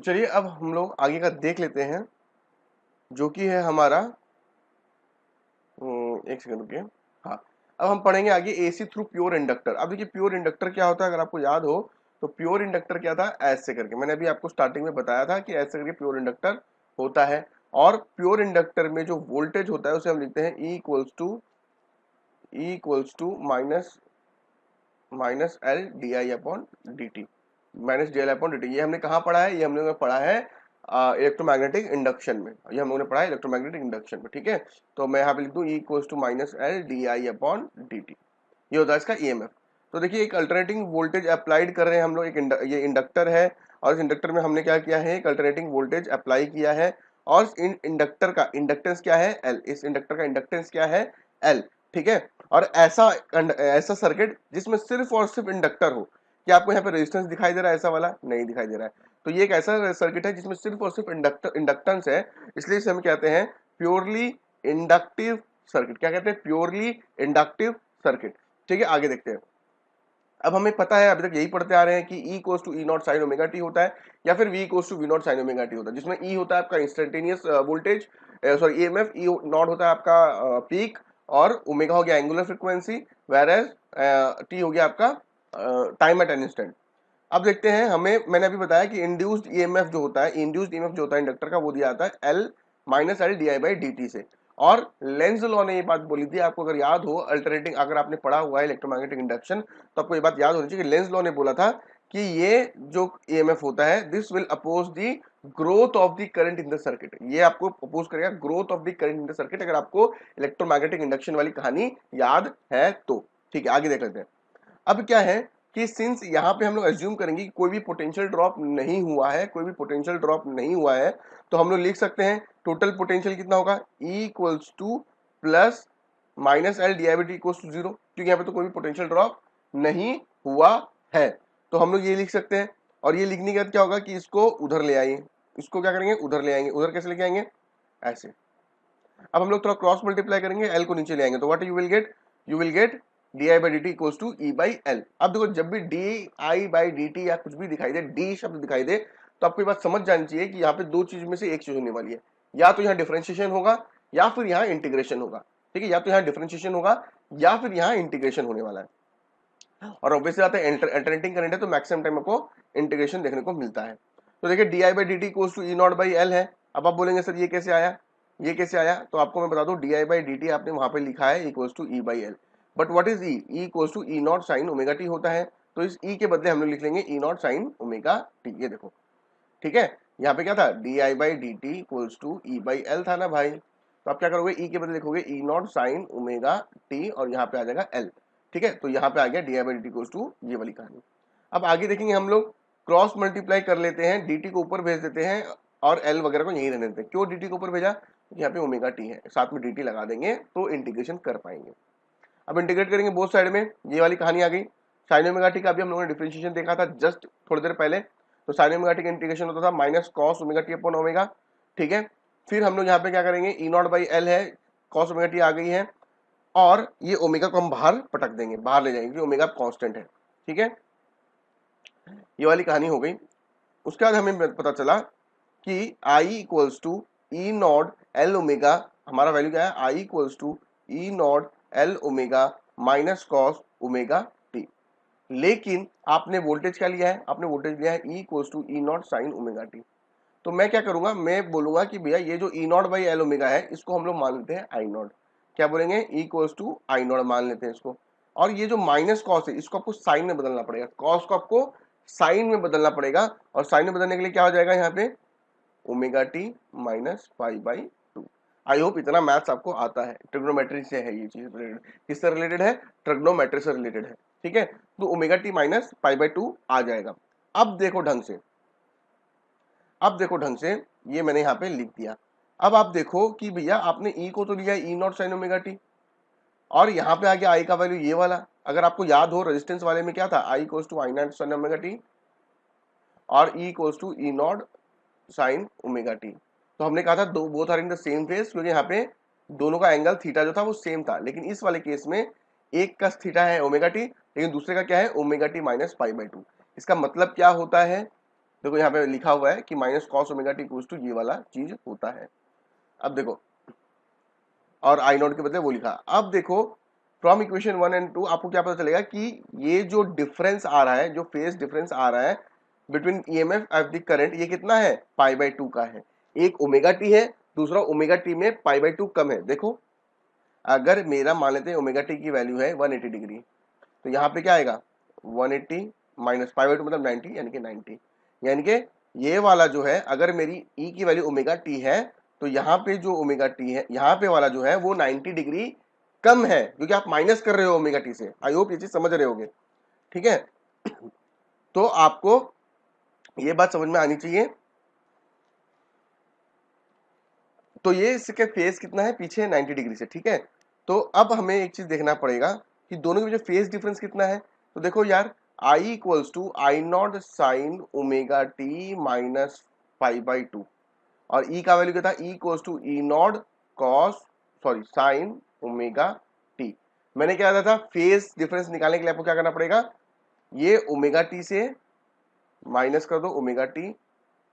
चलिए अब हम लोग आगे का देख लेते हैं, जो कि है हमारा एक सेकंड रुकिए। हाँ, अब हम पढ़ेंगे आगे एसी थ्रू प्योर इंडक्टर। अब देखिए प्योर इंडक्टर क्या होता है, अगर आपको याद हो तो प्योर इंडक्टर क्या था, ऐसे करके मैंने अभी आपको स्टार्टिंग में बताया था कि ऐसे करके प्योर इंडक्टर होता है। और प्योर इंडक्टर में जो वोल्टेज होता है उसे हम लिखते हैं E equals to minus minus L d i upon d t, minus d L upon d t. ये हमने कहाँ पढ़ा है, ये हम लोगों ने पढ़ा है इलेक्ट्रोमैग्नेटिक इंडक्शन में। ये हम लोगों ने पढ़ा है इलेक्ट्रोमैग्नेटिक इंडक्शन में, ठीक है। तो मैं यहाँ पे लिख दूँ E equals to minus L d i upon d t, ये होता है इसका ईएमएफ। तो देखिए एक अल्टरनेटिंग वोल्टेज अप्लाइड कर रहे हैं हम लोग, ये इंडक्टर है और इस इंडक्टर में हमने क्या किया है, एक अल्टरनेटिंग वोल्टेज अप्लाई किया है। और इन इंडक्टर का इंडक्टेंस क्या है, एल। इस इंडक्टर का इंडक्टेंस क्या है, एल, ठीक है। और ऐसा सर्किट जिसमें सिर्फ और सिर्फ इंडक्टर हो। क्या आपको यहाँ पे रेजिस्टेंस दिखाई दे रहा है, ऐसा वाला नहीं दिखाई दे रहा है। तो ये एक ऐसा सर्किट है जिसमें सिर्फ और सिर्फ इंडक्टेंस है, इसलिए इसे हम कहते हैं प्योरली इंडक्टिव सर्किट। क्या कहते हैं, प्योरली इंडक्टिव सर्किट, ठीक है। आगे देखते हैं। अब हमें पता है, अभी तक यही पढ़ते आ रहे हैं कि E equals to E not sine omega T होता है, या फिर V equals to V not sine omega T होता है, जिसमें E होता है आपका instantaneous voltage, sorry EMF, E not होता है आपका पीक, और ओमेगा हो गया एंगुलर फ्रीक्वेंसी, वेयर टी हो गया आपका टाइम एट एन इंस्टेंट। अब देखते हैं, हमें मैंने अभी बताया कि इंड्यूस्ड ईएमएफ जो होता है, इंड्यूस्ड ईएमएफ जो होता है इंडक्टर का, वो दिया जाता है L minus L d i by d T से। और लेंज लॉ ने ये बात बोली थी, आपको अगर याद हो, अल्टरनेटिंग अगर आपने पढ़ा हुआ है इलेक्ट्रोमैग्नेटिक इंडक्शन, तो आपको ये बात याद होनी चाहिए कि लेंज लॉ ने बोला था कि ये जो ईएमएफ होता है, this will oppose the growth of the current in the circuit. ये आपको अपोज करेगा growth of the current in the circuit, अगर आपको इलेक्ट्रोमैग्नेटिक इंडक्शन वाली कहानी याद है तो। ठीक है, आगे देख लेते हैं। अब क्या है कि सिंस यहाँ पे हम लोग एज्यूम करेंगे कि कोई भी पोटेंशियल ड्रॉप नहीं हुआ है, कोई भी पोटेंशियल ड्रॉप नहीं हुआ है, तो हम लोग लिख सकते हैं टोटल पोटेंशियल कितना होगा, E equals to plus minus L d i by t equals to zero, क्योंकि यहाँ पे तो कोई भी पोटेंशियल ड्रॉप नहीं हुआ है। तो हम लोग ये लिख सकते हैं, और ये लिखने के बाद क्या होगा कि इसको उधर ले आइए, इसको क्या करेंगे, उधर ले आएंगे। उधर कैसे लेके आएंगे, ऐसे। अब हम लोग थोड़ा क्रॉस मल्टीप्लाई करेंगे, एल को नीचे ले आएंगे, तो what you will get d i by d t equals to E by L. अब देखो, जब भी d i by d t या कुछ भी दिखाई दे, डी शब्द दिखाई दे, तो आपको ये बात समझ जानी चाहिए कि यहाँ पे दो चीज में से एक चीज होने वाली है, या तो यहाँ डिफरेंशिएशन होगा या फिर यहाँ इंटीग्रेशन होगा, ठीक है। या तो यहाँ डिफरेंशिएशन होगा या फिर यहाँ इंटीग्रेशन होने वाला है। और ऑब्वियसली बात है, अल्टरनेटिंग करंट है तो मैक्सिमम टाइम आपको इंटीग्रेशन देखने को मिलता है। तो देखिए d i by d t equals to E naught by L है। अब आप बोलेंगे सर ये कैसे आया, ये कैसे आया, तो आपको मैं बता दूं, d i by d t आपने वहां पे लिखा है equals to E by L, but what is E, E equals to E not sine omega T होता है। तो इस ई के बदले हम लोग लिख लेंगे E not sine omega t, ये देखो, ठीक है। यहाँ पे क्या था, d i by d t equals to E by L था ना भाई, तो आप क्या करोगे, ई के बदले लिखोगे ई नॉट साइन ओमेगा टी, और यहाँ पे आ जाएगा एल, ठीक है। तो यहाँ पे आ गया d i by d t equals to ये वाली कहानी। अब आगे देखेंगे हम लोग, क्रॉस मल्टीप्लाई कर लेते हैं, डी टी को ऊपर भेज देते हैं और एल वगैरह को यहीं रहने देते हैं। क्यों डी टी को ऊपर भेजा, यहाँ पे ओमेगा टी है, साथ में डी टी लगा देंगे तो इंटीग्रेशन कर पाएंगे। अब इंटीग्रेट करेंगे बोथ साइड में, ये वाली कहानी आ गई। साइन ओमेगा टी का भी हम लोगों ने डिफरेंशिएशन देखा था जस्ट थोड़ी देर पहले। तो साइन ओमेगा टी का इंटीग्रेशन होता था minus cos omega T upon omega, ठीक है। फिर हम लोग यहाँ पे क्या करेंगे, ई नॉट बाई एल है, कॉस ओमेगा टी आ गई है, और ये ओमेगा को हम बाहर पटक देंगे, बाहर ले जाएंगे, ओमेगा कॉन्स्टेंट है, ठीक है। ये वाली कहानी हो गई। उसके बाद हमें पता चला कि I equals to E naught L omega, हमारा वैल्यू क्या है, I equals to E naught L omega minus cos omega t. लेकिन आपने वोल्टेज क्या लिया है, आपने वोल्टेज लिया है E equals to E not sine omega t. तो मैं क्या करूंगा, मैं बोलूंगा कि भैया ये जो ई नॉट बाई एल ओमेगा है, इसको हम लोग मान लेते हैं आई नॉट। क्या बोलेंगे, E equals to I naught मान लेते हैं इसको। और ये जो माइनस कॉस है, इसको आपको साइन में बदलना पड़ेगा, कॉस को आपको साइन में बदलना पड़ेगा, और साइन में बदलने के लिए क्या हो जाएगा यहाँ पे, omega t minus pi by to. I hope इतना मैथ्स आपको आता है, ट्रिग्नोमेट्री से है ये चीज रिलेटेड। किससे रिलेटेड है, ट्रिग्नोमेट्री से रिलेटेड है, ठीक है। तो omega t minus pi by two आ जाएगा। अब देखो ढंग से, अब देखो ढंग से, ये मैंने यहाँ पे लिख दिया। अब आप देखो कि भैया आपने ई को तो लिया ई नॉट साइन ओमेगा टी, और यहाँ पे आ गया आई का वैल्यू ये वाला। अगर आपको याद हो रेजिस्टेंस वाले में क्या था, I equals to I naught sine omega t, और E equals to E not sine omega t. तो हमने कहा था दो both are in the same phase, क्योंकि यहाँ पे दोनों का एंगल थीटा जो था वो सेम था। लेकिन इस वाले केस में एक का थीटा है ओमेगा टी, लेकिन दूसरे का क्या है, omega t minus pi by to. इसका मतलब क्या होता है, देखो यहाँ पे लिखा हुआ है कि minus cos omega t equals to ये वाला चीज होता है। अब देखो, और आई नॉट के बदले वो लिखा। अब देखो फ्रॉम इक्वेशन 1 एंड 2 आपको क्या पता चलेगा कि ये जो डिफरेंस आ रहा है, जो फेज डिफरेंस आ रहा है between EMF of the current, ये कितना है, पाई बाई 2 का है। एक ओमेगा टी है, दूसरा ओमेगा टी में पाई बाई 2 कम है। देखो अगर मेरा मान लेते हैं ओमेगा टी की वैल्यू है 180 डिग्री, तो यहाँ पे क्या आएगा 180 माइनस पाई बाई 2 मतलब 90, यानी कि 90। यानी कि ये वाला जो है, अगर मेरी ई की वैल्यू ओमेगा टी है, तो यहाँ पे जो ओमेगा टी है, यहाँ पे वाला जो है वो 90 डिग्री कम है, क्योंकि आप माइनस कर रहे हो ओमेगा टी से। आई होप ये चीज समझ रहे होगे, ठीक है। तो आपको ये बात समझ में आनी चाहिए। तो ये इसके फेज कितना है पीछे 90 डिग्री से, ठीक है। तो अब हमें एक चीज देखना पड़ेगा कि दोनों के बीच फेज डिफरेंस कितना है। तो देखो यार, I equals to I naught sine omega t minus pi by 2, और ई का वैल्यू क्या था, E equals to E naught cos sorry sine omega t. मैंने क्या था फेज डिफरेंस निकालने के लिए आपको क्या करना पड़ेगा, ये ओमेगा टी से माइनस कर दो omega T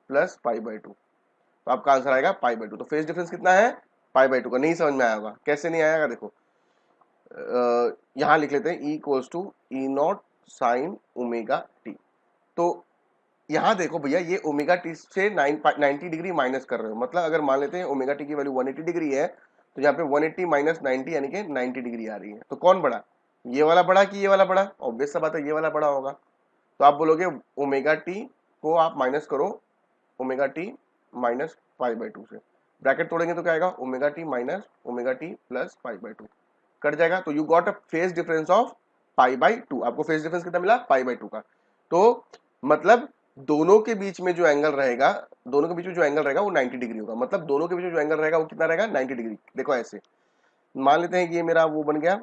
plus pi by 2, तो आपका आंसर आएगा पाई बाई 2। तो फेज डिफरेंस कितना है, पाई बाई 2 का। नहीं समझ में आया होगा, कैसे नहीं आएगा, देखो यहां लिख लेते हैं E equals to E not sine omega t. तो यहाँ देखो भैया, ये ओमेगा टी से 90 डिग्री माइनस कर रहे हो, मतलब अगर मान लेते हैं ओमेगा टी की वैल्यू 180 डिग्री है, तो यहाँ पे 180 माइनस 90 यानी कि 90 डिग्री आ रही है। तो कौन बड़ा, ये वाला बड़ा कि ये वाला बड़ा, ऑब्वियस सा बात है ये वाला बड़ा होगा। तो आप बोलोगे ओमेगा टी को आप माइनस करो omega t minus pi by 2 से, ब्रैकेट तोड़ेंगे तो क्या आएगा, omega t minus omega T plus pi by 2 cut जाएगा। तो you got a phase difference of pi by 2। आपको फेज डिफरेंस कितना मिला, पाई बाई 2 का। तो मतलब दोनों के बीच में जो एंगल रहेगा, दोनों के बीच में जो एंगल रहेगा वो 90 डिग्री होगा। मतलब दोनों के बीच में जो एंगल रहेगा वो कितना रहेगा, 90 डिग्री। देखो ऐसे मान लेते हैं कि ये मेरा वो बन गया।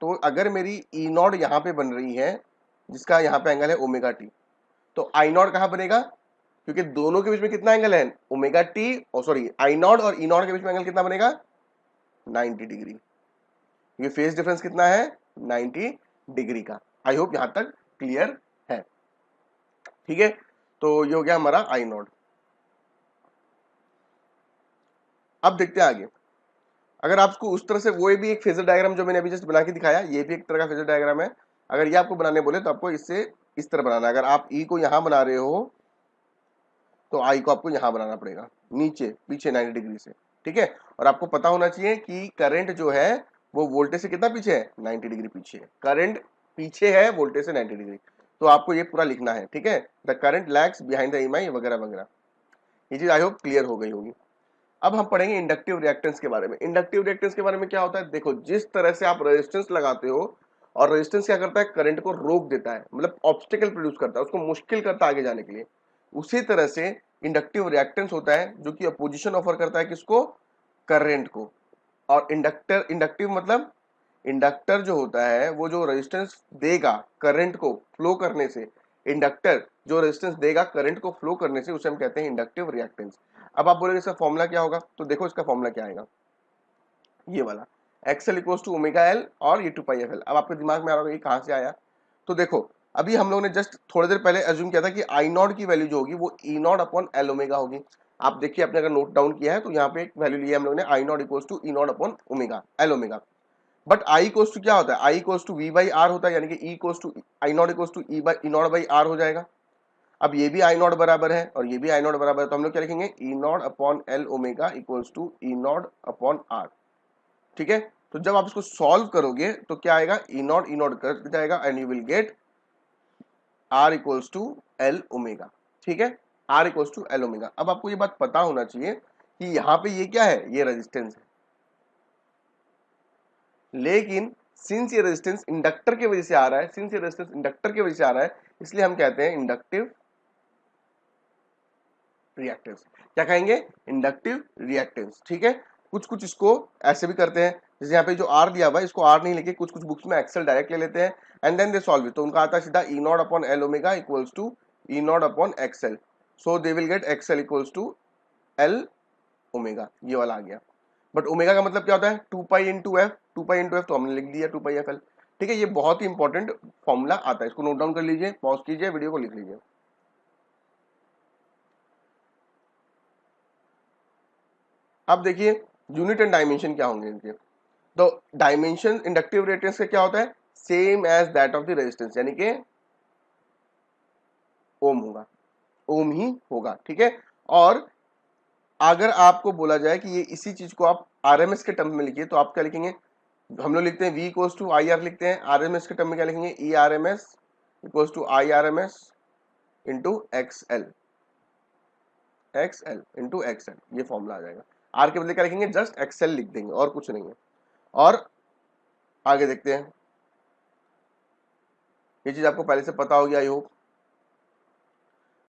तो अगर मेरी ई नॉट यहाँ पे बन रही है, जिसका यहाँ पे एंगल है ओमेगा टी, तो आई नॉट कहाँ बनेगा, क्योंकि दोनों के बीच में कितना एंगल है, ओमेगा टी और सॉरी आई नॉट और ई नॉट के बीच में एंगल कितना बनेगा, 90 डिग्री। ये फेज डिफरेंस कितना है, 90 डिग्री का। आई होप यहां तक क्लियर है, ठीक है। तो ये हो गया हमारा आई नॉट। अब देखते हैं आगे। अगर आपको उस तरह से, वो भी एक फेजर डायग्राम जो मैंने अभी जस्ट बना के दिखाया, ये भी एक तरह का फेजर डायग्राम है। अगर ये आपको बनाने बोले तो आपको इससे इस तरह बनाना है। अगर आप ई को यहां बना रहे हो तो आई को आपको यहां बनाना पड़ेगा, नीचे पीछे 90 डिग्री से, ठीक है। और आपको पता होना चाहिए कि करंट जो है वो वोल्टेज से कितना पीछे है, 90 डिग्री पीछे है। करंट पीछे है वोल्टेज से 90 डिग्री। तो आपको ये पूरा लिखना है, ठीक है। The current lags behind the EMI वगैरह वगैरह। ये चीज आई होप क्लियर हो गई होगी। अब हम पढ़ेंगे इंडक्टिव रिएक्टेंस के बारे में। इंडक्टिव रिएक्टेंस के बारे में क्या होता है, देखो जिस तरह से आप रेजिस्टेंस लगाते हो, और रेजिस्टेंस क्या करता है, करंट को रोक देता है, मतलब ऑब्स्टिकल प्रोड्यूस करता है, उसको मुश्किल करता है आगे जाने के लिए। उसी तरह से इंडक्टिव रिएक्टेंस होता है जो कि अपोजिशन ऑफर करता है किसको, करंट को। और इंडक्टर, इंडक्टिव मतलब इंडक्टर जो होता है वो जो रेजिस्टेंस देगा करंट को फ्लो करने से, इंडक्टर जो रेजिस्टेंस देगा करंट को फ्लो करने से, उसे हम कहते हैं इंडक्टिव रिएक्टेंस। अब आप बोलोगे इसका फॉर्मूला क्या होगा, तो देखो इसका फॉर्मूला क्या आएगा, ये वाला X L equals to omega L और ये 2 पाई एफ एल। अब आपके दिमाग में आ रहा होगा ये कहां से आया। तो देखो अभी हम लोगों ने जस्ट थोड़ी देर पहले अज्यूम किया था कि आई नॉट की वैल्यू जो होगी वो ई नॉट अपॉन एल ओमेगा होगी। आप देखिए, आपने अगर नोट डाउन किया है तो यहाँ पे एक वैल्यू लिया हम लोगों ने, I naught equals to E naught upon omega L omega. But I equals to क्या होता है, I equals to V by R होता है, यानी कि E equals to I naught equals to E naught by R हो जाएगा। अब ये भी आई नॉट बराबर है और ये भी आई नॉट बराबर है, तो हम लोग क्या लिखेंगे, E naught upon L omega equals to E naught upon R, ठीक है। तो जब आप इसको सॉल्व करोगे तो क्या आएगा, ई नॉट कट जाएगा and you will get R equals to L omega, ठीक है। R equals to L omega. अब आपको ये बात पता होना चाहिए कि यहाँ पे ये क्या है, ये रेजिस्टेंस है, लेकिन सिंस ये रेजिस्टेंस इंडक्टर की वजह से आ रहा है, सिंस ये रेजिस्टेंस इंडक्टर की वजह से आ रहा है, इसलिए हम कहते हैं इंडक्टिव रिएक्टेंस। क्या कहेंगे, इंडक्टिव रिएक्टेंस, ठीक है। कुछ कुछ इसको ऐसे भी करते हैं, जैसे यहाँ पे जो आर दिया हुआ है इसको आर नहीं लेके कुछ कुछ बुक्स में एक्सेल डायरेक्ट ले लेते हैं and then they solve it. तो उनका आता है सीधा E naught upon L omega equals to E naught upon XL, so they will get XL equals to L omega, ये वाला आ गया। बट ओमेगा का मतलब क्या होता है, 2 pi into F, 2 pi into F तो हमने लिख दिया 2 पाई एफ एल, ठीक है। ये बहुत ही इंपॉर्टेंट फॉर्मूला आता है, इसको नोट डाउन कर लीजिए, पॉज कीजिए, वीडियो को लिख लीजिए। अब देखिए यूनिट एंड डायमेंशन क्या होंगे इनके। तो डायमेंशन इंडक्टिव रेजिस्टेंस का क्या होता है, same as that of the resistance, यानी कि ओम होगा, ओम ही होगा, ठीक है। और अगर आपको बोला जाए कि ये इसी चीज को आप आरएमएस के टर्म में लिखिए, तो आप क्या लिखेंगे, हम लोग लिखते हैं V equals to I R लिखते हैं, आरएमएस के टर्म में क्या लिखेंगे, E R M S equals to I R M S into X L, X L into X L, ये फॉर्मूला आ जाएगा। आर के बदले क्या लिखेंगे, जस्ट एक्सएल लिख देंगे और कुछ नहीं है। और आगे देखते हैं, ये चीज आपको पहले से पता होगी आई होप।